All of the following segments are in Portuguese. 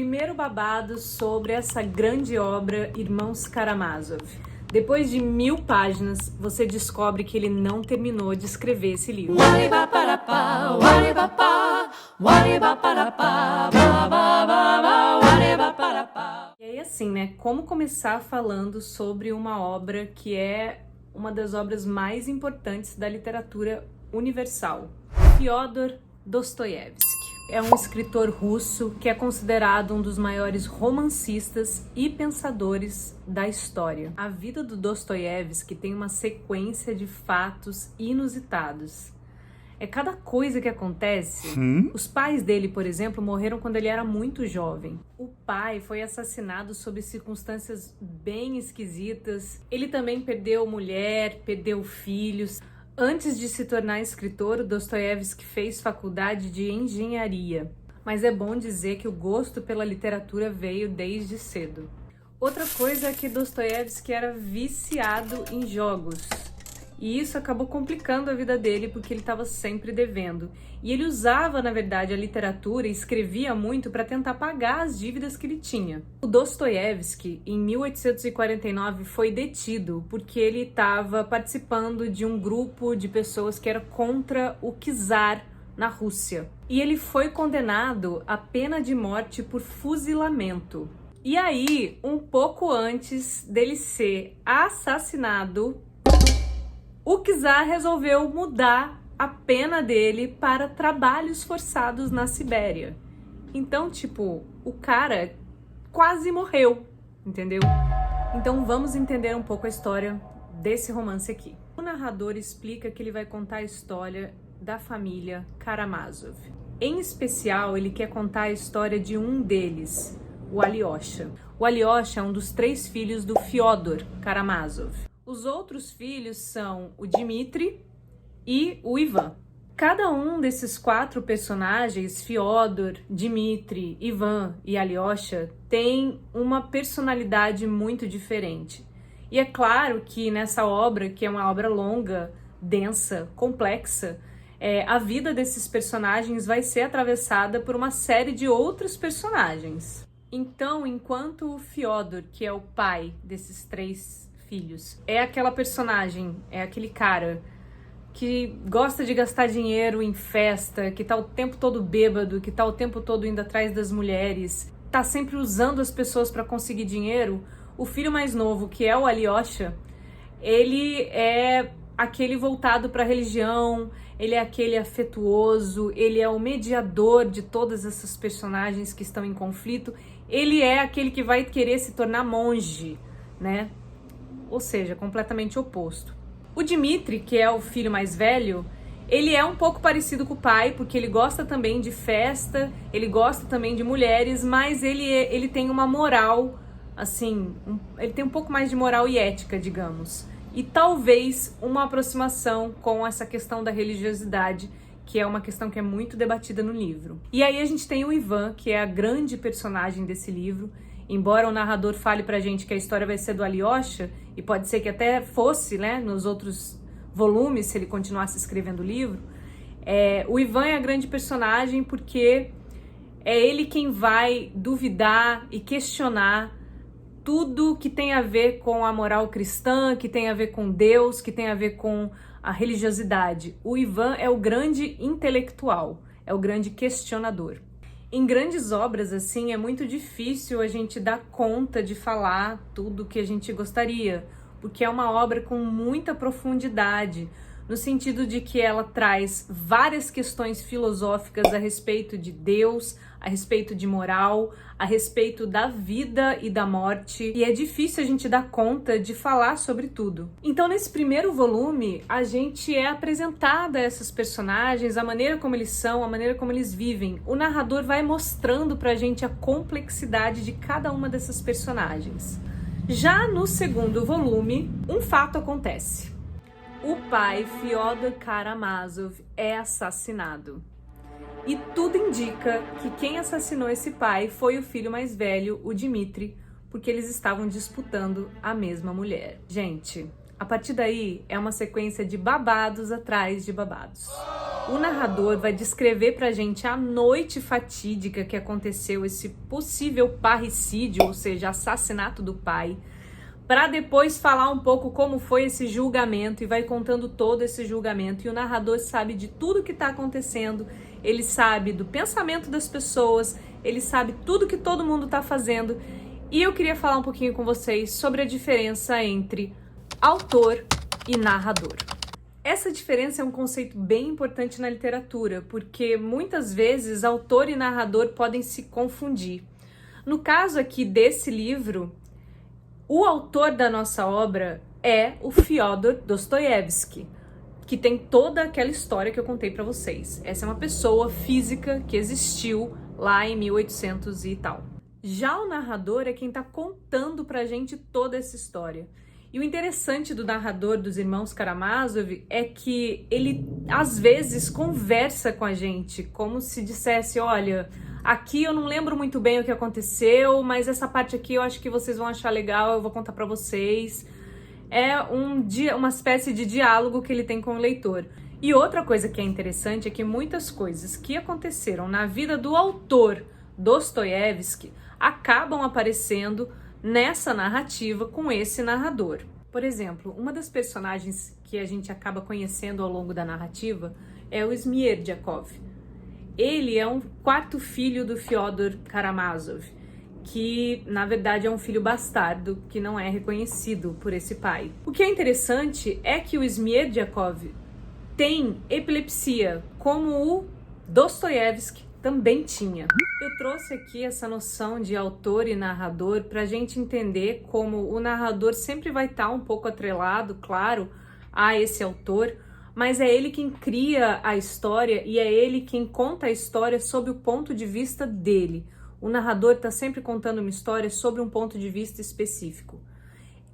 Primeiro babado sobre essa grande obra Irmãos Karamazov. Depois de 1000 páginas, você descobre que ele não terminou de escrever esse livro. E aí assim, né, como começar falando sobre uma obra que é uma das obras mais importantes da literatura universal? Fyodor Dostoiévski. É um escritor russo que é considerado um dos maiores romancistas e pensadores da história. A vida do Dostoiévski tem uma sequência de fatos inusitados. É cada coisa que acontece. Os pais dele, por exemplo, morreram quando ele era muito jovem. O pai foi assassinado sob circunstâncias bem esquisitas. Ele também perdeu mulher, perdeu filhos. Antes de se tornar escritor, Dostoiévski fez faculdade de engenharia. Mas é bom dizer que o gosto pela literatura veio desde cedo. Outra coisa é que Dostoiévski era viciado em jogos. E isso acabou complicando a vida dele porque ele estava sempre devendo. E ele usava, na verdade, a literatura e escrevia muito para tentar pagar as dívidas que ele tinha. O Dostoiévski, em 1849, foi detido porque ele estava participando de um grupo de pessoas que era contra o czar na Rússia. E ele foi condenado à pena de morte por fuzilamento. E aí, um pouco antes dele ser assassinado, o czar resolveu mudar a pena dele para trabalhos forçados na Sibéria. Então, tipo, o cara quase morreu, entendeu? Então vamos entender um pouco a história desse romance aqui. O narrador explica que ele vai contar a história da família Karamazov. Em especial, ele quer contar a história de um deles, o Alyosha. O Alyosha é um dos 3 filhos do Fyodor Karamazov. Os outros filhos são o Dmitri e o Ivan. Cada um desses 4 personagens, Fyodor, Dmitri, Ivan e Alyosha, tem uma personalidade muito diferente. E é claro que nessa obra, que é uma obra longa, densa, complexa, a vida desses personagens vai ser atravessada por uma série de outros personagens. Então, enquanto o Fyodor, que é o pai desses 3 filhos, é aquela personagem, é aquele cara que gosta de gastar dinheiro em festa, que tá o tempo todo bêbado, que tá o tempo todo indo atrás das mulheres, tá sempre usando as pessoas para conseguir dinheiro. O filho mais novo, que é o Alyosha, ele é aquele voltado para a religião, ele é aquele afetuoso, ele é o mediador de todas essas personagens que estão em conflito, ele é aquele que vai querer se tornar monge, né? Ou seja, completamente oposto. O Dmitri, que é o filho mais velho, ele é um pouco parecido com o pai, porque ele gosta também de festa, ele gosta também de mulheres, mas ele tem uma moral, assim, ele tem um pouco mais de moral e ética, digamos. E talvez uma aproximação com essa questão da religiosidade, que é uma questão que é muito debatida no livro. E aí a gente tem o Ivan, que é a grande personagem desse livro. Embora o narrador fale pra gente que a história vai ser do Alyosha, e pode ser que até fosse, né, nos outros volumes, se ele continuasse escrevendo o livro, o Ivan é a grande personagem porque é ele quem vai duvidar e questionar tudo que tem a ver com a moral cristã, que tem a ver com Deus, que tem a ver com a religiosidade. O Ivan é o grande intelectual, é o grande questionador. Em grandes obras, assim, é muito difícil a gente dar conta de falar tudo que a gente gostaria, porque é uma obra com muita profundidade, no sentido de que ela traz várias questões filosóficas a respeito de Deus, a respeito de moral, a respeito da vida e da morte, e é difícil a gente dar conta de falar sobre tudo. Então, nesse primeiro volume, a gente é apresentada a essas personagens, a maneira como eles são, a maneira como eles vivem. O narrador vai mostrando pra gente a complexidade de cada uma dessas personagens. Já no segundo volume, um fato acontece. O pai, Fyodor Karamazov, é assassinado. E tudo indica que quem assassinou esse pai foi o filho mais velho, o Dmitri, porque eles estavam disputando a mesma mulher. Gente, a partir daí é uma sequência de babados atrás de babados. O narrador vai descrever pra gente a noite fatídica que aconteceu, esse possível parricídio, ou seja, assassinato do pai, para depois falar um pouco como foi esse julgamento e vai contando todo esse julgamento. E o narrador sabe de tudo que está acontecendo, ele sabe do pensamento das pessoas, ele sabe tudo que todo mundo está fazendo. E eu queria falar um pouquinho com vocês sobre a diferença entre autor e narrador. Essa diferença é um conceito bem importante na literatura, porque muitas vezes autor e narrador podem se confundir. No caso aqui desse livro, o autor da nossa obra é o Fyodor Dostoiévski, que tem toda aquela história que eu contei para vocês. Essa é uma pessoa física que existiu lá em 1800 e tal. Já o narrador é quem está contando pra gente toda essa história. E o interessante do narrador dos Irmãos Karamazov é que ele, às vezes, conversa com a gente, como se dissesse, olha, aqui eu não lembro muito bem o que aconteceu, mas essa parte aqui eu acho que vocês vão achar legal, eu vou contar pra vocês. É uma espécie de diálogo que ele tem com o leitor. E outra coisa que é interessante é que muitas coisas que aconteceram na vida do autor Dostoiévski acabam aparecendo nessa narrativa com esse narrador. Por exemplo, uma das personagens que a gente acaba conhecendo ao longo da narrativa é o Smerdyakov. Ele é um quarto filho do Fyodor Karamazov, que na verdade é um filho bastardo que não é reconhecido por esse pai. O que é interessante é que o Smerdyakov tem epilepsia, como o Dostoiévski também tinha. Eu trouxe aqui essa noção de autor e narrador para a gente entender como o narrador sempre vai estar um pouco atrelado, claro, a esse autor, mas é ele quem cria a história e é ele quem conta a história sob o ponto de vista dele. O narrador está sempre contando uma história sobre um ponto de vista específico.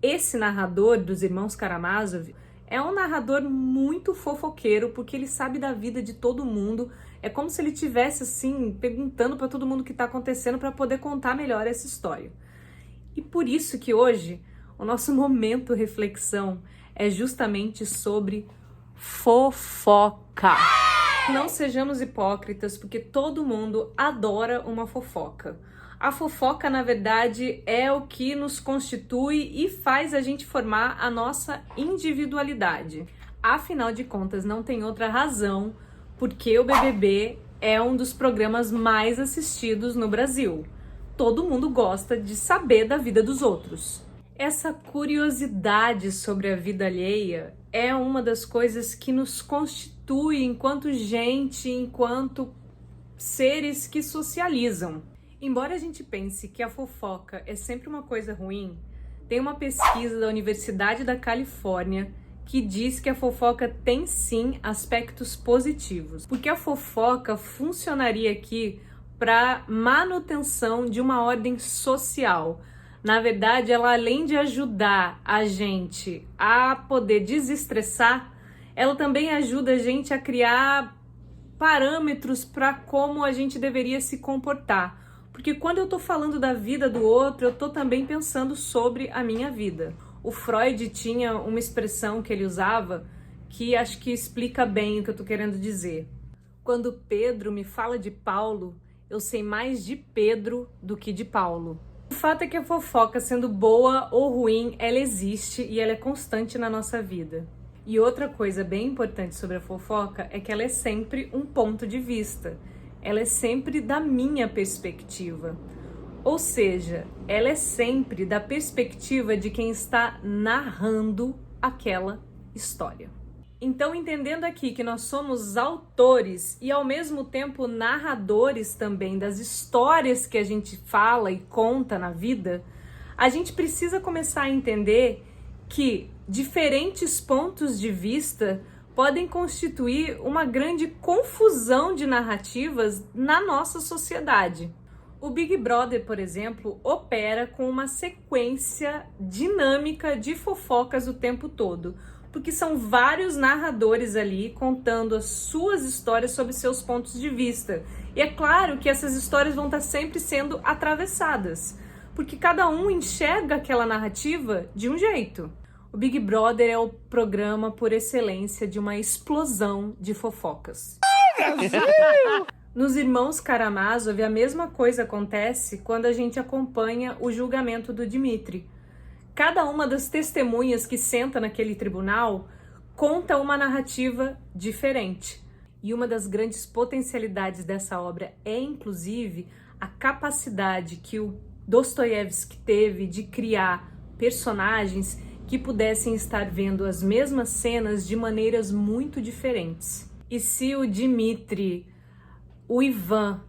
Esse narrador dos Irmãos Karamazov é um narrador muito fofoqueiro, porque ele sabe da vida de todo mundo. É como se ele estivesse assim, perguntando para todo mundo o que está acontecendo para poder contar melhor essa história. E por isso que hoje o nosso momento reflexão é justamente sobre fofoca. Não sejamos hipócritas, porque todo mundo adora uma fofoca. A fofoca, na verdade, é o que nos constitui e faz a gente formar a nossa individualidade. Afinal de contas, não tem outra razão porque o BBB é um dos programas mais assistidos no Brasil. Todo mundo gosta de saber da vida dos outros. Essa curiosidade sobre a vida alheia é uma das coisas que nos constitui enquanto gente, enquanto seres que socializam. Embora a gente pense que a fofoca é sempre uma coisa ruim, tem uma pesquisa da Universidade da Califórnia que diz que a fofoca tem sim aspectos positivos, porque a fofoca funcionaria aqui para manutenção de uma ordem social. Na verdade, ela, além de ajudar a gente a poder desestressar, ela também ajuda a gente a criar parâmetros para como a gente deveria se comportar. Porque quando eu tô falando da vida do outro, eu tô também pensando sobre a minha vida. O Freud tinha uma expressão que ele usava que acho que explica bem o que eu tô querendo dizer. Quando Pedro me fala de Paulo, eu sei mais de Pedro do que de Paulo. O fato é que a fofoca, sendo boa ou ruim, ela existe e ela é constante na nossa vida. E outra coisa bem importante sobre a fofoca é que ela é sempre um ponto de vista. Ela é sempre da minha perspectiva. Ou seja, ela é sempre da perspectiva de quem está narrando aquela história. Então, entendendo aqui que nós somos autores e ao mesmo tempo narradores também das histórias que a gente fala e conta na vida, a gente precisa começar a entender que diferentes pontos de vista podem constituir uma grande confusão de narrativas na nossa sociedade. O Big Brother, por exemplo, opera com uma sequência dinâmica de fofocas o tempo todo, porque são vários narradores ali contando as suas histórias sob seus pontos de vista. E é claro que essas histórias vão estar sempre sendo atravessadas, porque cada um enxerga aquela narrativa de um jeito. O Big Brother é o programa por excelência de uma explosão de fofocas. Brasil! Nos Irmãos Karamazov, a mesma coisa acontece quando a gente acompanha o julgamento do Dmitri. Cada uma das testemunhas que senta naquele tribunal conta uma narrativa diferente. E uma das grandes potencialidades dessa obra é, inclusive, a capacidade que o Dostoiévski teve de criar personagens que pudessem estar vendo as mesmas cenas de maneiras muito diferentes. E se o Dmitri, o Ivan,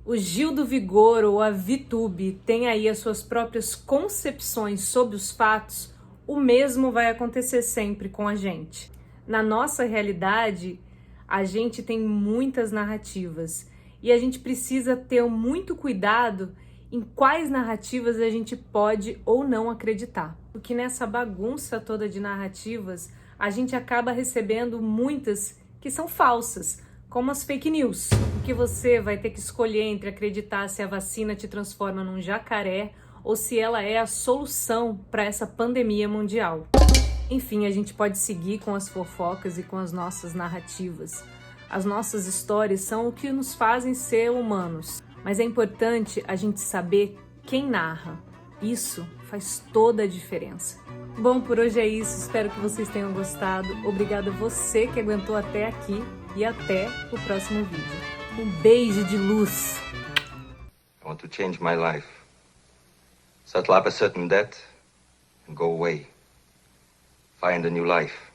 o Gil do Vigor ou a Vitube têm aí as suas próprias concepções sobre os fatos, o mesmo vai acontecer sempre com a gente. Na nossa realidade, a gente tem muitas narrativas e a gente precisa ter muito cuidado em quais narrativas a gente pode ou não acreditar. Porque nessa bagunça toda de narrativas, a gente acaba recebendo muitas que são falsas, como as fake news, que você vai ter que escolher entre acreditar se a vacina te transforma num jacaré ou se ela é a solução para essa pandemia mundial. Enfim, a gente pode seguir com as fofocas e com as nossas narrativas. As nossas histórias são o que nos fazem ser humanos, mas é importante a gente saber quem narra. Isso faz toda a diferença. Bom, por hoje é isso, espero que vocês tenham gostado. Obrigada a você que aguentou até aqui e até o próximo vídeo. Um beijo de luz! I want to change my life. Settle up a certain debt and go away. Find a new life.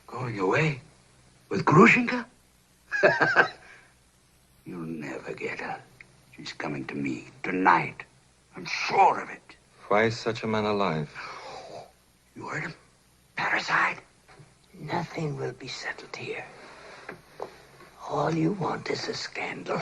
Going away? With Grushenka? You'll never get her. She's coming to me tonight. I'm sure of it. Why is such a man alive? You heard him? Parricide? Nothing will be settled here. All you want is a scandal.